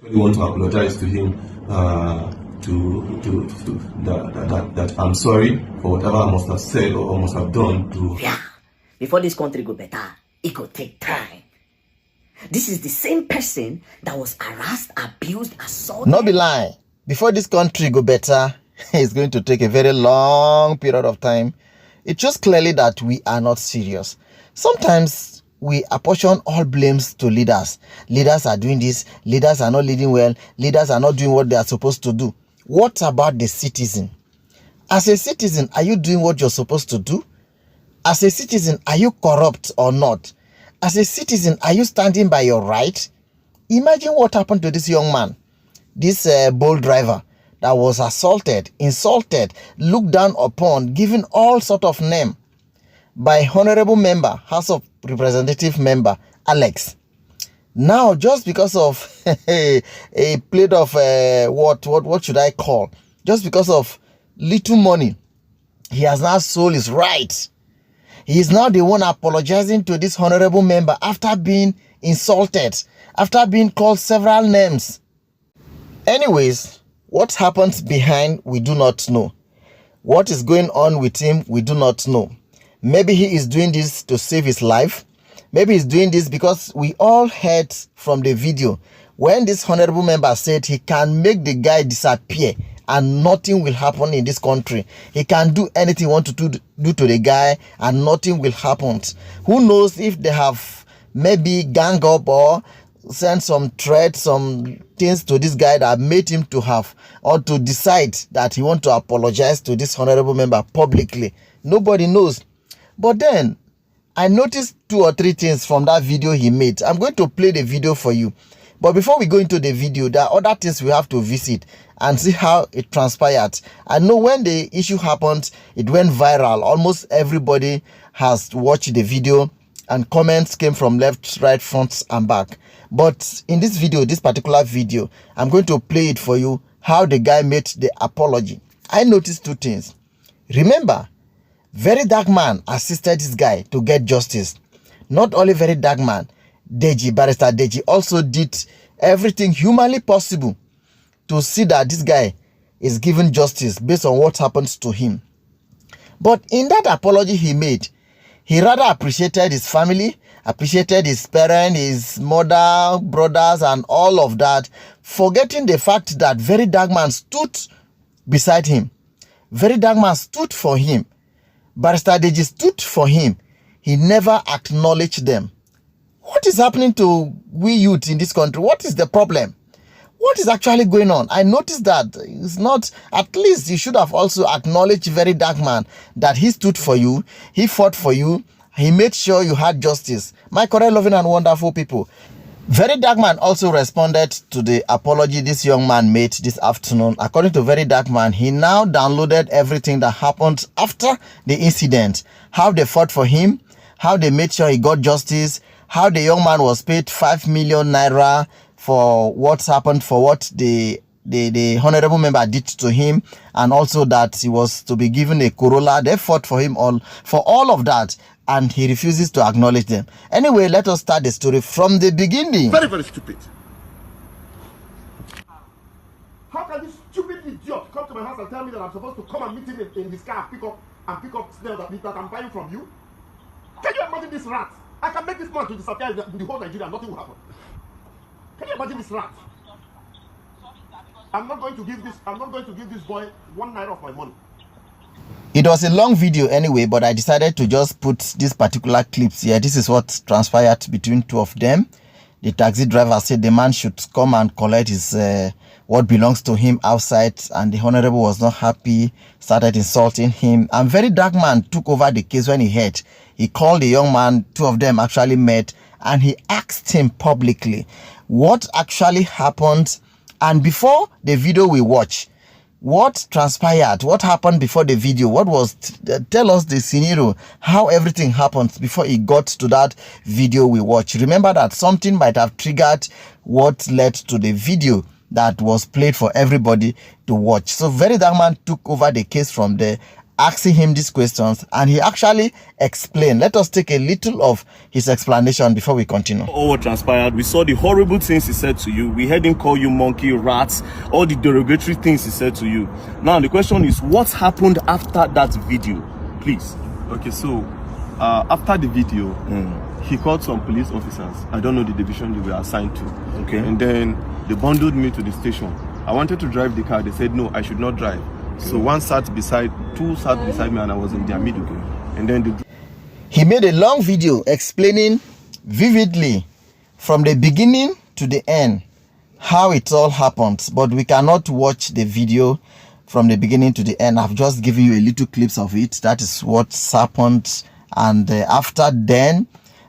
I want to apologize to him, that I'm sorry for whatever I must have said or must have done to. Yeah, before this country go better, it could take time. This is the same person that was harassed, abused, assaulted. No be lie. Before this country go better, it's going to take a very long period of time. It shows clearly that we are not serious. Sometimes we apportion all blames to leaders. Leaders are doing this. Leaders are not leading well. Leaders are not doing what they are supposed to do. What about the citizen? As a citizen, are you doing what you're supposed to do? As a citizen, are you corrupt or not? As a citizen, are you standing by your right? Imagine what happened to this young man, this bold driver that was assaulted, insulted, looked down upon, given all sort of name by honorable member, House of Representative member, Alex. Now, just because of a plate of what should I call? Just because of little money, he has now sold his rights. He is now the one apologizing to this honorable member after being insulted, after being called several names. Anyways, what happens behind, we do not know. What is going on with him, we do not know. Maybe he is doing this to save his life. Maybe he's doing this because we all heard from the video when this honorable member said he can make the guy disappear and nothing will happen in this country. He can do anything he wants to do to the guy and nothing will happen. Who knows if they have maybe gang up or send some threats, some things to this guy that made him to have or to decide that he wants to apologize to this honorable member publicly. Nobody knows. But then I noticed 2 or 3 things from that video he made. I'm going to play the video for you. But before we go into the video, there are other things we have to visit and see how it transpired. I know when the issue happened, it went viral. Almost everybody has watched the video and comments came from left, right, front and back. But in this video, this particular video, I'm going to play it for you, how the guy made the apology. I noticed 2 things. Remember, Verydarkman assisted this guy to get justice. Not only Verydarkman, Barrister Deji also did everything humanly possible to see that this guy is given justice based on what happens to him. But in that apology he made, he rather appreciated his family, appreciated his parents, his mother, brothers, and all of that, forgetting the fact that Verydarkman stood beside him. Verydarkman stood for him. Barrister Deji stood for him. He never acknowledged them. What is happening to we youth in this country? What is the problem? What is actually going on? I noticed that it's not, at least you should have also acknowledged Verydarkman that he stood for you, he fought for you, he made sure you had justice. My correct, loving and wonderful people. Verydarkman also responded to the apology this young man made this afternoon. According to Verydarkman, he now downloaded everything that happened after the incident. How they fought for him, how they made sure he got justice, how the young man was paid 5 million naira for what's happened, for what the honorable member did to him, and also that he was to be given a Corolla. They fought for him for all of that, and he refuses to acknowledge them. Anyway, let us start the story from the beginning. Very, very stupid. How can this stupid idiot come to my house and tell me that I'm supposed to come and meet him in his car and pick up snail that I'm buying from you? Can you imagine this rat? I can make this man to disappear in the whole Nigeria and nothing will happen. Can you imagine this rat? I'm not going to give this boy 1 naira of my money. It was a long video anyway, but I decided to just put these particular clips here. This is what transpired between 2 of them. The taxi driver said the man should come and collect his what belongs to him outside, and the honorable was not happy, started insulting him. And Verydarkman took over the case when he heard. He called the young man, 2 of them actually met, and he asked him publicly what actually happened. And before the video we watch, what transpired, what happened before the video, what was, tell us the scenario, how everything happened before it got to that video we watch. Remember that something might have triggered what led to the video that was played for everybody to watch. So Verydarkman took over the case from there asking him these questions, and he actually explained. Let us take a little of his explanation before we continue. All what transpired, we saw the horrible things he said to you. We heard him call you monkey, rats, all the derogatory things he said to you. Now the question is, what happened after that video? Please. Okay, so after the video, he called some police officers. I don't know the division they were assigned to. Okay. And then they bundled me to the station. I wanted to drive the car. They said no, I should not drive. So two sat beside me, and I was in their middle. And then he made a long video explaining vividly from the beginning to the end how it all happened. But we cannot watch the video from the beginning to the end. I've just given you a little clips of it. That is what happened. And after then,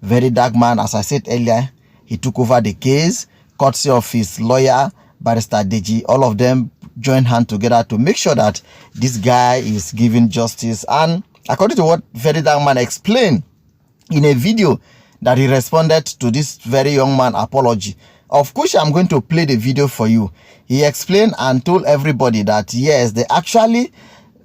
Verydarkman, as I said earlier, he took over the case, courtesy of his lawyer, Barrister Deji. All of them joined hands together to make sure that this guy is given justice. And according to what Verydarkman explained in a video that he responded to this very young man apology, of course I'm going to play the video for you. He explained and told everybody that yes, they actually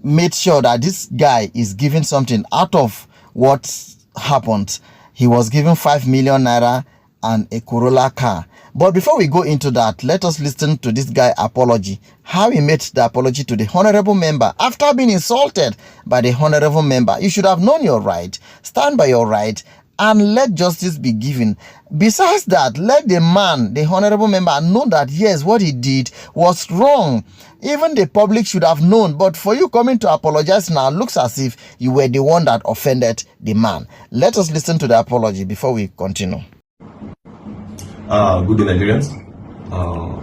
made sure that this guy is given something out of what happened. He was given 5 million naira and a Corolla car. But before we go into that, let us listen to this guy apology, how he made the apology to the honorable member after being insulted by the honorable member. You should have known your right, stand by your right, and let justice be given. Besides that, let the man, the honorable member, know that yes, what he did was wrong. Even the public should have known. But for you coming to apologize now, looks as if you were the one that offended the man. Let us listen to the apology before we continue. Good day, Nigerians.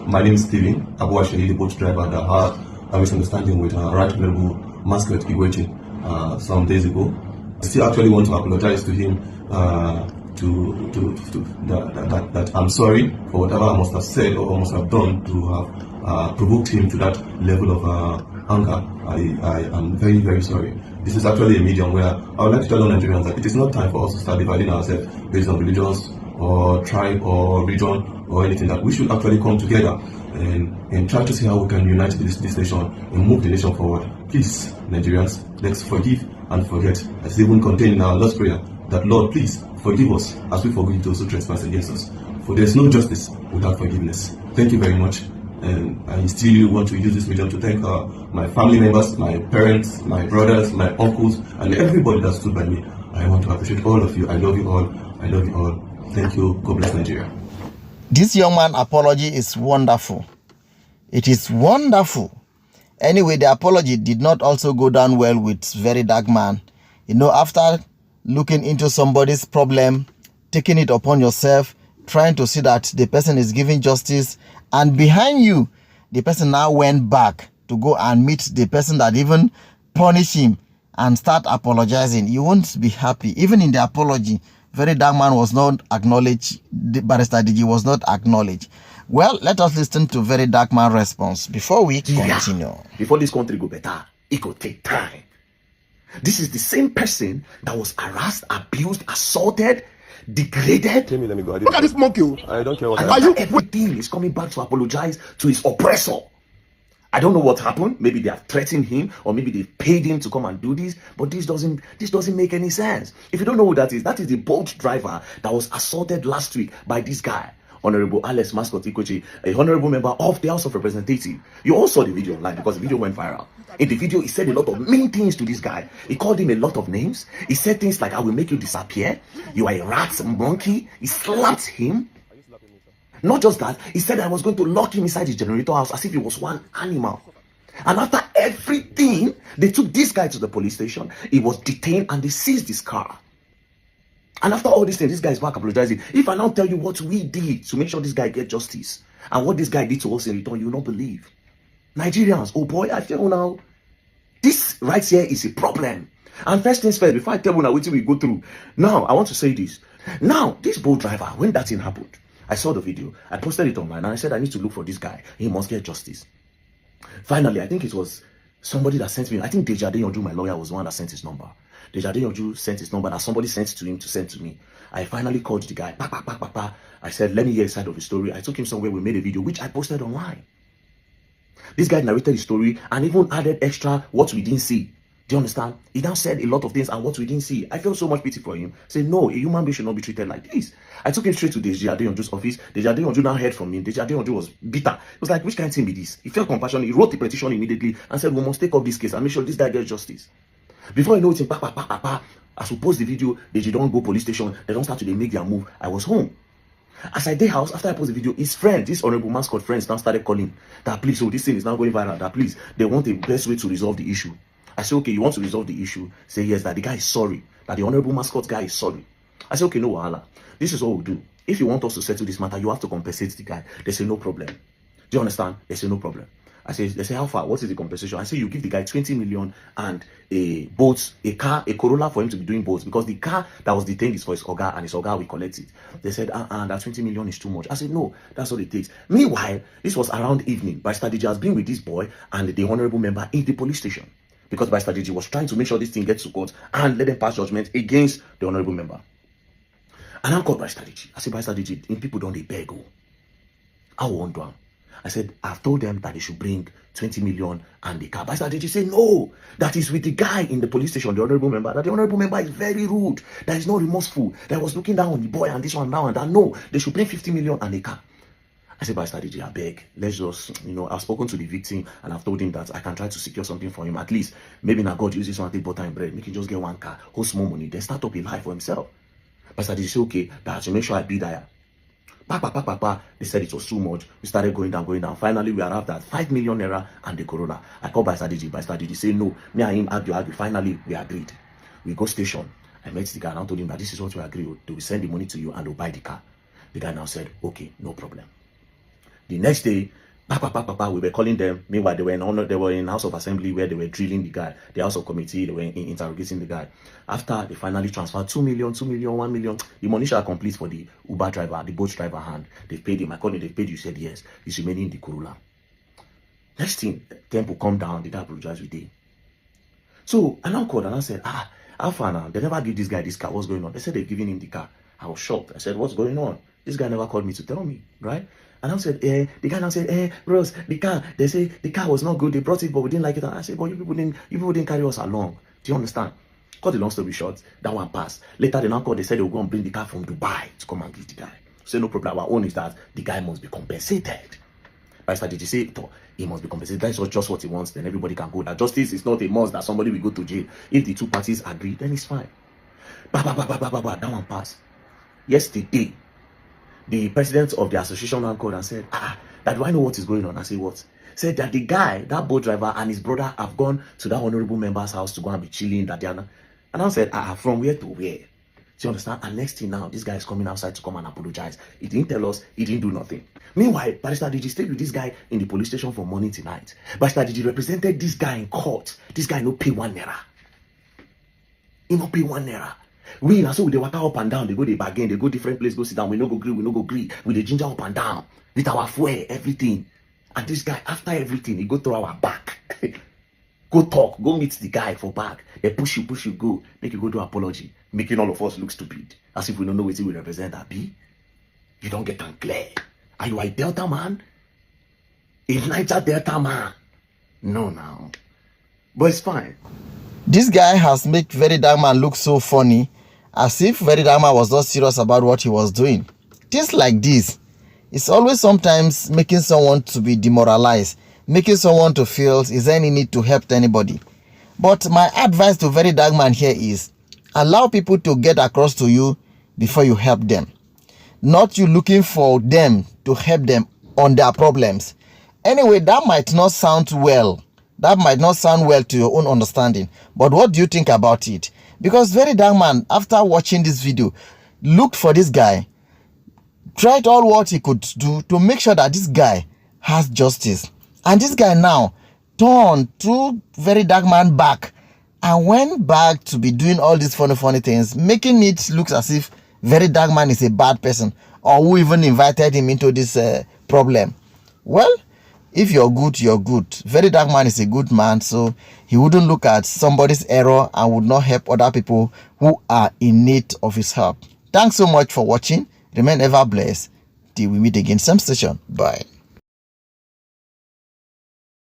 My name is Steven Abuasheli, the boat driver that had a misunderstanding with Right Honorable Mascot Igwechi some days ago. I still actually want to apologize to him that I'm sorry for whatever I must have said or must have done to have provoked him to that level of anger. I am very, very sorry. This is actually a medium where I would like to tell all Nigerians that it is not time for us to start dividing ourselves based on religious or tribe or region or anything. That we should actually come together and try to see how we can unite this nation and move the nation forward. Please, Nigerians, let's forgive and forget. As even contained in our Lord's Prayer, that Lord, please forgive us as we forgive those who trespass against us. For there is no justice without forgiveness. Thank you very much. And I still want to use this medium to thank my family members, my parents, my brothers, my uncles, and everybody that stood by me. I want to appreciate all of you. I love you all. I love you all. Thank you. God bless Nigeria. This young man apology is wonderful. It is wonderful. Anyway, the apology did not also go down well with Verydarkman. You know, after looking into somebody's problem, taking it upon yourself, trying to see that the person is giving justice, and behind you, the person now went back to go and meet the person that even punished him and start apologizing. You won't be happy. Even in the apology, Verydarkman was not acknowledged. The Barrister DG was not acknowledged. Well, let us listen to Verydarkman's response before we continue. Before this country go better, it could take time. This is the same person that was harassed, abused, assaulted, degraded. let me go. Look at this monkey. I don't care what And now everything is coming back to apologize to his oppressor. I don't know what happened. Maybe they have threatened him, or maybe they paid him to come and do this. But this doesn't make any sense. If you don't know who that is the boat driver that was assaulted last week by this guy, Honorable Alex Mascot Ikochi, a honorable member of the House of Representatives. You all saw the video online because the video went viral. In the video, he said a lot of mean things to this guy. He called him a lot of names. He said things like, I will make you disappear. You are a rat, monkey. He slapped him. Not just that, he said I was going to lock him inside his generator house as if he was one animal. And after everything, they took this guy to the police station. He was detained and they seized his car. And after all this thing, this guy is back apologizing. If I now tell you what we did to make sure this guy get justice and what this guy did to us in return, you will not believe. Nigerians, oh boy, I feel now. This right here is a problem. And first things first, before I tell you now what we go through. Now, I want to say this. Now, this boat driver, when that thing happened, I saw the video. I posted it online and I said I need to look for this guy. He must get justice. Finally, I think it was somebody that sent me. I think Deji Adeyanju, my lawyer, was the one that sent his number. Deji Adeyanju sent his number that somebody sent to him to send to me. I finally called the guy. I said, let me hear his side of the story. I took him somewhere. We made a video, which I posted online. This guy narrated the story and even added extra what we didn't see. Do you understand? He now said a lot of things and what we didn't see. I felt so much pity for him. Say, no, a human being should not be treated like this. I took him straight to Deji Adeyanju's office. Deji Adeyanju now heard from him. Deji Adeyanju was bitter. He was like, which kind of thing be this? He felt compassion. He wrote the petition immediately and said, we must take up this case and make sure this guy gets justice. Before you know it, as we post the video, Deji don't go police station. They don't start to make their move. I was home. As I did house, after I post the video, his friends, this honorable mascot friends, now started calling that please, so this thing is now going viral, that please, they want the best way to resolve the issue. I said, okay, you want to resolve the issue? Say yes, that the guy is sorry, that the honorable mascot guy is sorry. I said, okay, no wahala. This is what we'll do. If you want us to settle this matter, you have to compensate the guy. They say, no problem. Do you understand? They say, no problem. I say, they say, how far? What is the compensation? I say, you give the guy 20 million and a boat, a car, a Corolla for him to be doing boats, because the car that was detained is for his Oga, and his Oga will collect it. They said, that 20 million is too much. I said, no, that's all it takes. Meanwhile, this was around evening. Barrister Deji has been with this boy and the honorable member in the police station, because Barrister Deji was trying to make sure this thing gets to court and let them pass judgment against the honorable member. And I called Barrister Deji. I said, Barrister Deji, in people don't they beg. I wonder. I said, I've told them that they should bring 20 million and the car. Barrister Deji said, no, that is with the guy in the police station, the honorable member. That the honorable member is very rude, that is not remorseful, that was looking down on the boy and this one now and that. No, they should bring 50 million and a car. I said, Barrister Deji, I beg, let's just, I've spoken to the victim and I've told him that I can try to secure something for him. At least, maybe now God uses one take butter and bread, make him just get one car, hold small money, then start up a life for himself. Barrister Deji said, okay, that I have to make sure I be there. They said it was too much. We started going down. Finally, we arrived at 5 million naira and the Corolla. I called Barrister Deji. Barrister Deji said, no, me and him argue. Finally, we agreed. We go station. I met the guy and I told him that this is what we agreed. They will send the money to you and they'll buy the car. The guy now said, okay, no problem. The next day, we were calling them. Meanwhile, they were in House of Assembly where they were drilling the guy. The House of Committee, they were interrogating the guy. After they finally transferred 2 million, 1 million, the money shall complete for the Uber driver, the boat driver hand. They paid him. I called him, they paid you, said yes. He's remaining in the Corolla. Next thing, Temple come down, did I apologize with him? So I now called and I said, how far now? They never give this guy this car. What's going on? They said they're giving him the car. I was shocked. I said, what's going on? This guy never called me to tell me, right? And I said, the guy now said, bros, the car, they say the car was not good. They brought it, but we didn't like it. And I said, but you people didn't carry us along. Do you understand? Cut the long story short, that one passed. Later, they now called, they said they were going to bring the car from Dubai to come and give the guy. So no problem. Our own is that the guy must be compensated. Barrister Deji say, he must be compensated. That's just what he wants. Then everybody can go. That justice is not a must that somebody will go to jail. If the two parties agree, then it's fine. That one passed. Yesterday, the president of the association now called and said, that do I know what is going on? I say, what? Said that the guy, that boat driver and his brother have gone to that honorable member's house to go and be chilling. And I said, from where to where? Do you understand? And next thing now, this guy is coming outside to come and apologize. He didn't tell us, he didn't do nothing. Meanwhile, Barrister Deji stayed with this guy in the police station from morning to night. Barrister Deji represented this guy in court. This guy no pay 1 naira. He no pay 1 naira. We now so they walk up and down, they go they bargain, they go different places, go sit down. We no go agree. We the ginger up and down with our fuel, everything. And this guy, after everything, he go through our back. Go talk, go meet the guy for back. They push you, go. Make you go do apology, making all of us look stupid. As if we don't know what we represent that be. You don't get unclear. Are you a Delta man? A Niger Delta man? No, now. But it's fine. This guy has made Verydarkman look so funny, as if Verydarkman was not serious about what he was doing. Things like this, it's always sometimes making someone to be demoralized, making someone to feel is there any need to help anybody. But my advice to Verydarkman here is, allow people to get across to you before you help them. Not you looking for them to help them on their problems. Anyway, that might not sound well. That might not sound well to your own understanding. But what do you think about it? Because Verydarkman, after watching this video, looked for this guy, tried all what he could do to make sure that this guy has justice. And this guy now turned to Verydarkman back and went back to be doing all these funny things, making it look as if Verydarkman is a bad person, or who even invited him into this problem. Well, if you're good, you're good. Verydarkman is a good man, so he wouldn't look at somebody's error and would not help other people who are in need of his help. Thanks so much for watching. Remain ever blessed. Till we meet again, same station. Bye.